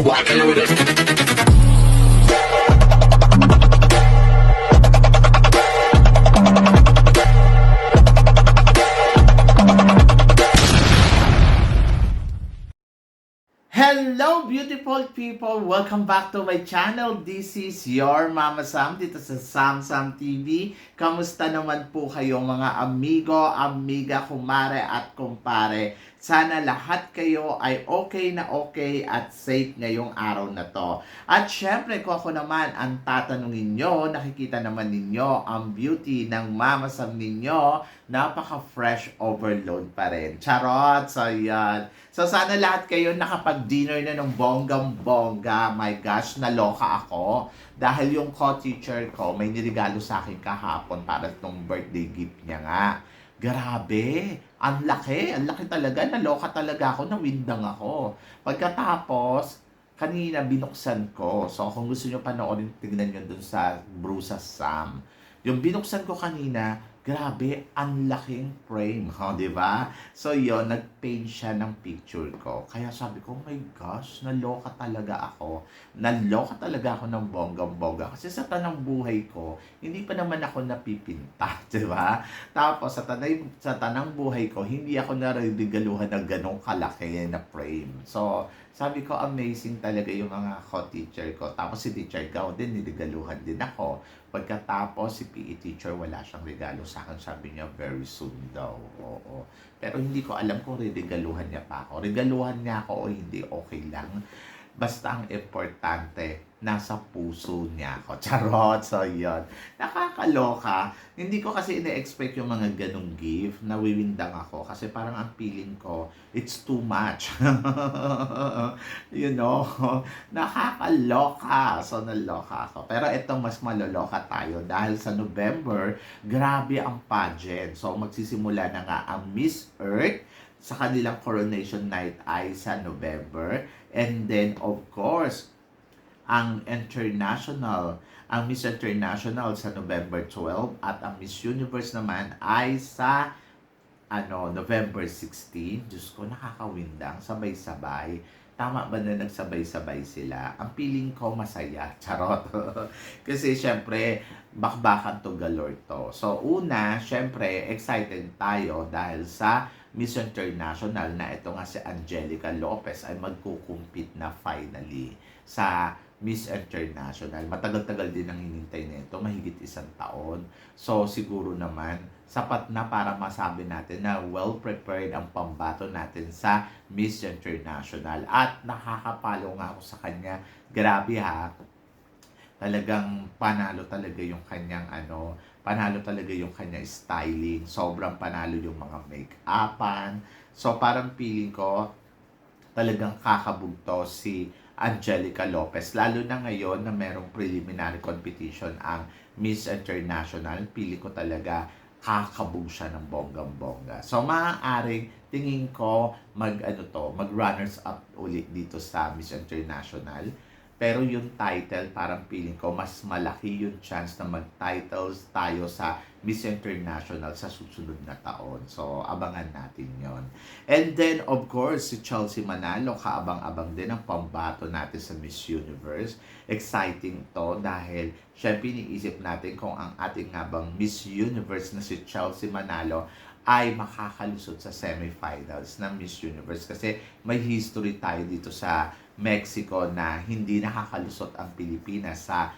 rockin' with it. Hello beautiful people! Welcome back to my channel. This is your Mama Sam dito sa Sam TV. Kamusta naman po kayo mga amigo, amiga, kumare at kumpare? Sana lahat kayo ay okay na okay at safe ngayong araw na to. At syempre kung ako naman ang tatanungin nyo, nakikita naman ninyo ang beauty ng Mama Sam ninyo, napaka-fresh overload pa rin. Charot! So yan. So sana lahat kayo nakapag-dinner na ng bonggang-bongga. My gosh, naloka ako. Dahil yung co-teacher ko, may nirigalo sa akin kahapon para itong birthday gift niya nga. Grabe! Ang laki talaga. Naloka talaga ako, nawindang ako. Pagkatapos, kanina binuksan ko. So kung gusto nyo panoorin, tignan nyo dun sa Brusa Sam. Yung binuksan ko kanina, grabe, ang laking frame, di ba? So yon, nag-paint siya ng picture ko. Kaya sabi ko, oh my gosh, naloka talaga ako. Naloka talaga ako ng bonggang-bongga. Kasi sa tanang buhay ko, hindi pa naman ako napipinta, di ba? Tapos sa tanang buhay ko, hindi ako narigaluhan ng ganong kalaki na frame. So, sabi ko, amazing talaga yung mga co-teacher ko. Tapos si Teacher Gao din, niligaluhan din ako. Pagkatapos, si PE teacher, wala siyang regalo sa akin. Sabi niya, very soon daw. Oo. Pero hindi ko alam kung regaluhan niya pa ako. Regaluhan niya ako o hindi, okay lang. Basta ang importante, nasa puso niya ako. Charot! So, yun. Nakakaloka. Hindi ko kasi ina-expect yung mga ganong gift. Nawiwindang ako. Kasi parang ang feeling ko, it's too much. You know? Nakakaloka. So, naloka ako. Pero itong mas maloloka tayo. Dahil sa November, grabe ang pageant. So, magsisimula na nga ang Miss Earth sa kanilang coronation night ay sa November. And then, of course, ang Miss International sa November 12 at ang Miss Universe naman ay sa November 16. Diyos ko, nakakawindang, sabay-sabay. Tama ba na nagsabay-sabay sila? Ang feeling ko masaya. Charot. Kasi syempre, bakbakan to galore to. So una, syempre, excited tayo dahil sa Miss International na ito nga si Angelica Lopez ay magkukumpit na finally sa Miss International. Matagal-tagal din ang hinintay nito, mahigit 1 taon. So siguro naman, sapat na para masabi natin na well-prepared ang pambato natin sa Miss International. At nakakapalo nga ako sa kanya. Grabe ha, talagang panalo talaga yung kanyang panalo talaga yung kanyang styling. Sobrang panalo yung mga make-upan. So parang feeling ko talagang kakabugto si Angelica Lopez. Lalo na ngayon na merong preliminary competition ang Miss International. Pili ko talaga kakabog siya ng bonggang-bongga. So maaaring tingin ko mag-runners up ulit dito sa Miss International. Pero yung title, parang feeling ko, mas malaki yung chance na mag-titles tayo sa Miss International sa susunod na taon. So, abangan natin yon. And then, of course, si Chelsea Manalo, kaabang-abang din ang pambato natin sa Miss Universe. Exciting to dahil syempre iniisip natin kung ang ating habang Miss Universe na si Chelsea Manalo ay makakalusot sa semifinals ng Miss Universe. Kasi may history tayo dito sa Mexico na hindi nakakalusot ang Pilipinas sa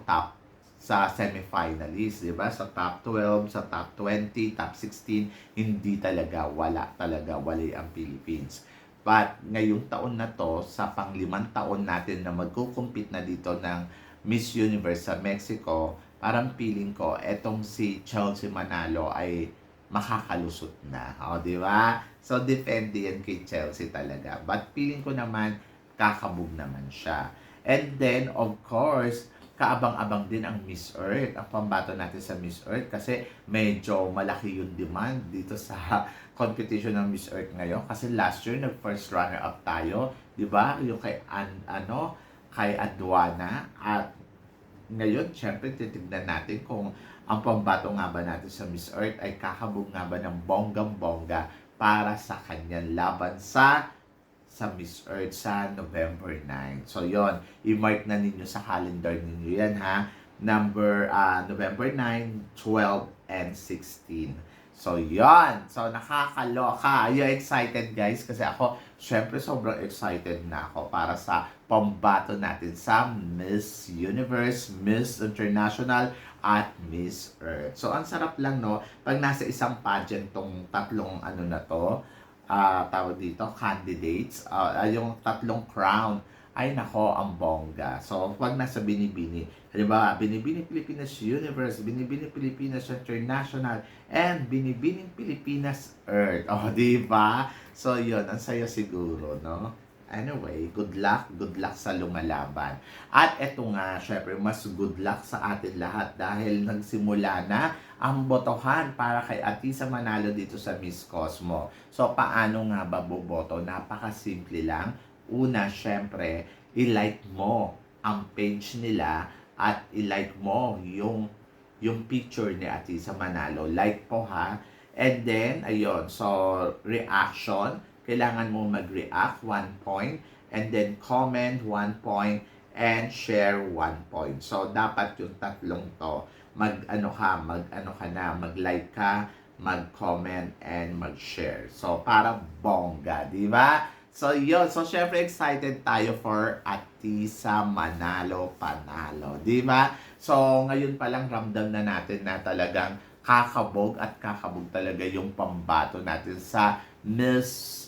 top sa semifinalists, 'di ba? Sa top 12, sa top 20, top 16, hindi talaga wala ang Philippines. But ngayong taon na to, sa pang-5 taon natin na magkukumpit na dito ng Miss Universe sa Mexico, parang feeling ko etong si Chelsea Manalo ay makakalusot na. O, di ba? So, depende yan kay Chelsea talaga. But feeling ko naman, kakabog naman siya. And then, of course, kaabang-abang din ang Miss Earth. Ang pambato natin sa Miss Earth kasi medyo malaki yung demand dito sa competition ng Miss Earth ngayon. Kasi last year, nag-first runner-up tayo. Di ba? Yung kay Adwana. At ngayon, syempre, titignan natin kung ang pambato nga ba natin sa Miss Earth ay kakabog nga ba ng bonggang-bongga para sa kanyang laban sa sa Miss Earth sa November 9. So, yon, i-mark na ninyo sa calendar ninyo yan, ha? November 9, 12, and 16. So, yon. So, nakakaloka. Are you excited, guys? Kasi ako, syempre, sobrang excited na ako para sa pambato natin sa Miss Universe, Miss International, at Miss Earth. So, ang sarap lang, no? Pag nasa isang pageant tong tatlong na to, tawag dito, candidates, yung tatlong crown, ay nako, ang bongga. So, pag nasa Binibini, halimbawa, Binibini Pilipinas Universe, Binibini Pilipinas International, and Binibining Pilipinas Earth. O, di ba? So, yun, ang saya siguro, no? Anyway, good luck sa lumalaban. At eto nga, syempre, mas good luck sa atin lahat dahil nagsimula na ang botohan para kay Atisa Manalo dito sa Miss Cosmo. So, paano nga ba boboto? Napakasimple lang. Una, syempre, i-like mo ang page nila at i-like mo yung picture ni Atisa Manalo. Like po, ha. And then, ayun, so, reaction. Kailangan mo mag-react 1 point, and then comment 1 point, and share 1 point. So, dapat yung tatlong to, mag-like ka, mag-comment, and mag-share. So, para bongga, di ba? So, yun. So, syempre excited tayo for Atisa Manalo Panalo. Di ba? So, ngayon pa lang ramdam na natin na talagang kakabog talaga yung pambato natin sa Miss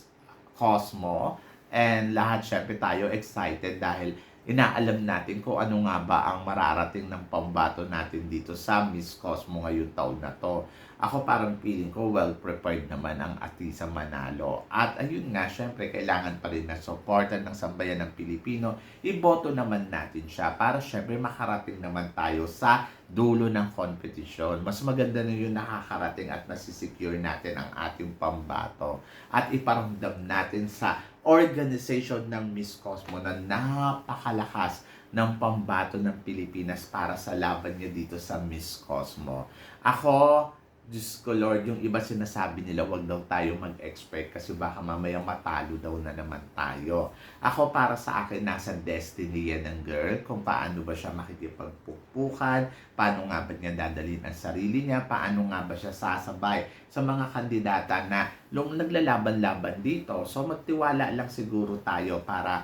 Cosmo. And lahat syempre tayo excited dahil inaalam natin kung ano nga ba ang mararating ng pambato natin dito sa Miss Cosmo ngayong taon na to. Ako parang feeling ko well-prepared naman ang Atisa Manalo. At ayun nga, syempre kailangan pa rin na supportan ng sambayan ng Pilipino. Iboto naman natin siya para syempre makarating naman tayo sa dulo ng kompetisyon. Mas maganda na yung nakakarating at nasisecure natin ang ating pambato. At iparamdam natin sa organization ng Miss Cosmo na napakalakas ng pambato ng Pilipinas para sa laban niya dito sa Miss Cosmo. Ako, Diyos ko Lord, yung iba sinasabi nila wag daw tayo mag-expect kasi baka mamaya matalo daw na naman tayo. Ako para sa akin, nasa destiny yan ng girl kung paano ba siya makikipagpukpukan, paano nga ba niya dadalhin ang sarili niya, paano nga ba siya sasabay sa mga kandidata na naglalaban-laban dito. So magtiwala lang siguro tayo para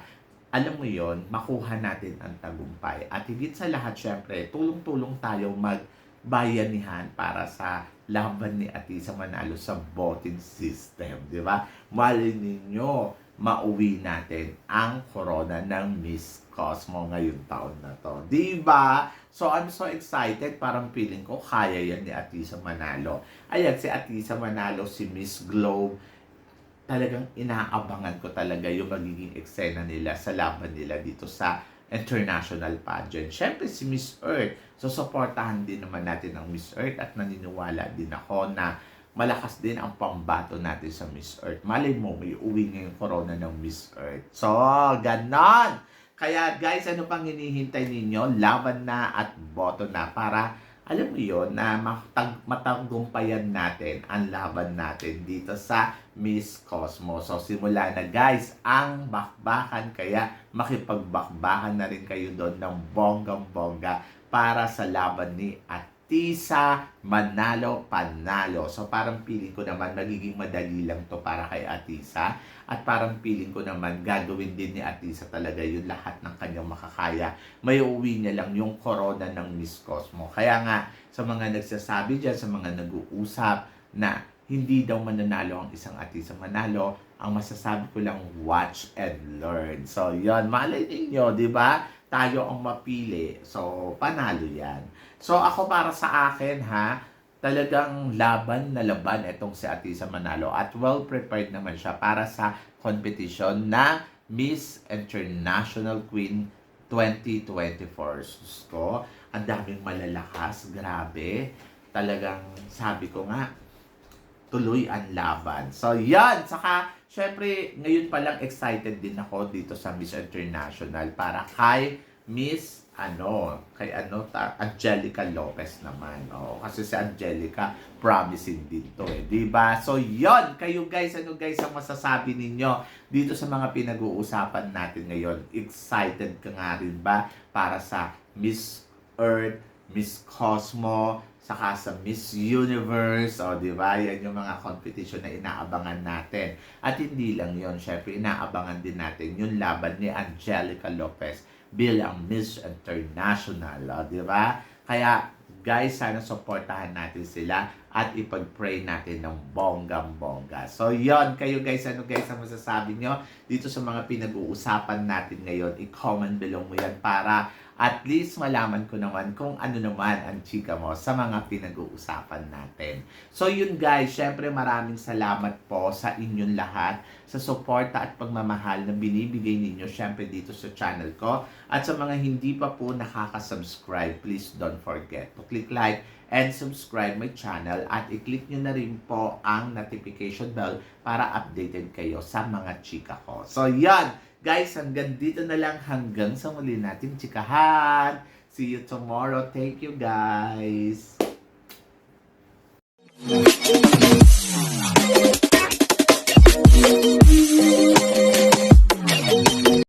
alam mo yon, makuha natin ang tagumpay. At higit sa lahat, syempre, tulong-tulong tayo magbayanihan para sa laban ni Atisa Manalo sa voting system, di ba? Mali ninyo, mauwi natin ang corona ng Miss Cosmo ngayong taon na to. Di ba? So, I'm so excited. Parang feeling ko, kaya yan ni Atisa Manalo. Ayan, si Atisa Manalo, si Miss Globe, talagang inaabangan ko talaga yung magiging eksena nila sa laban nila dito sa international pageant. Siyempre si Miss Earth. So, supportahan din naman natin ang Miss Earth at naniniwala din ako na malakas din ang pambato natin sa Miss Earth. Malay mo, may uwi ngayong corona ng Miss Earth. So, ganon! Kaya guys, ano pang hinihintay ninyo? Laban na at boto na para alam mo yun, na matagumpayan natin ang laban natin dito sa Miss Cosmo. So, simula na guys ang bakbakan, kaya makipagbakbakan na rin kayo doon ng bonggang-bongga para sa laban ni Atisa Manalo Panalo. So, parang feeling ko naman magiging madali lang to para kay Atisa. At parang feeling ko naman gagawin din ni Atisa talaga yung lahat ng kanyang makakaya. May uwi niya lang yung corona ng Miss Cosmo. Kaya nga, sa mga nagsasabi dyan, sa mga nag-uusap na hindi daw mananalo ang isang Atisa Manalo, ang masasabi ko lang, watch and learn. So, yon, malay ninyo, di ba? Tayo ang mapili. So, panalo yan. So, ako para sa akin, talagang laban na laban itong si Atisa Manalo at well-prepared naman siya para sa competition na Miss International Queen 2024. Sus ko, ang daming malalakas, grabe. Talagang sabi ko nga, tuloy ang laban. So, yan. Saka, syempre, ngayon pa lang excited din ako dito sa Miss International para kay Angelica Lopez naman. Oo, kasi si Angelica, promising din to eh. Diba? So, yon kayo guys, ano guys ang masasabi ninyo dito sa mga pinag-uusapan natin ngayon? Excited ka nga rin ba para sa Miss Earth, Miss Cosmo, saka sa Miss Universe, o di ba? Yan yung mga competition na inaabangan natin. At hindi lang yon, syempre inaabangan din natin yung laban ni Angelica Lopez bilang Miss International, o di ba? Kaya guys, sana supportahan natin sila at ipag-pray natin ng bonggang-bongga. So, yon kayo guys, ano guys ang masasabi nyo dito sa mga pinag-uusapan natin ngayon? I-comment below mo yan para at least malaman ko naman kung ano naman ang chika mo sa mga pinag-uusapan natin. So yun guys, syempre maraming salamat po sa inyong lahat sa suporta at pagmamahal na binibigay ninyo syempre dito sa channel ko. At sa mga hindi pa po nakaka-subscribe, please don't forget to click like and subscribe my channel at i-click nyo na rin po ang notification bell para updated kayo sa mga chika ko. So yan! Guys, hanggang dito na lang. Hanggang sa muli nating chikahan. See you tomorrow. Thank you, guys.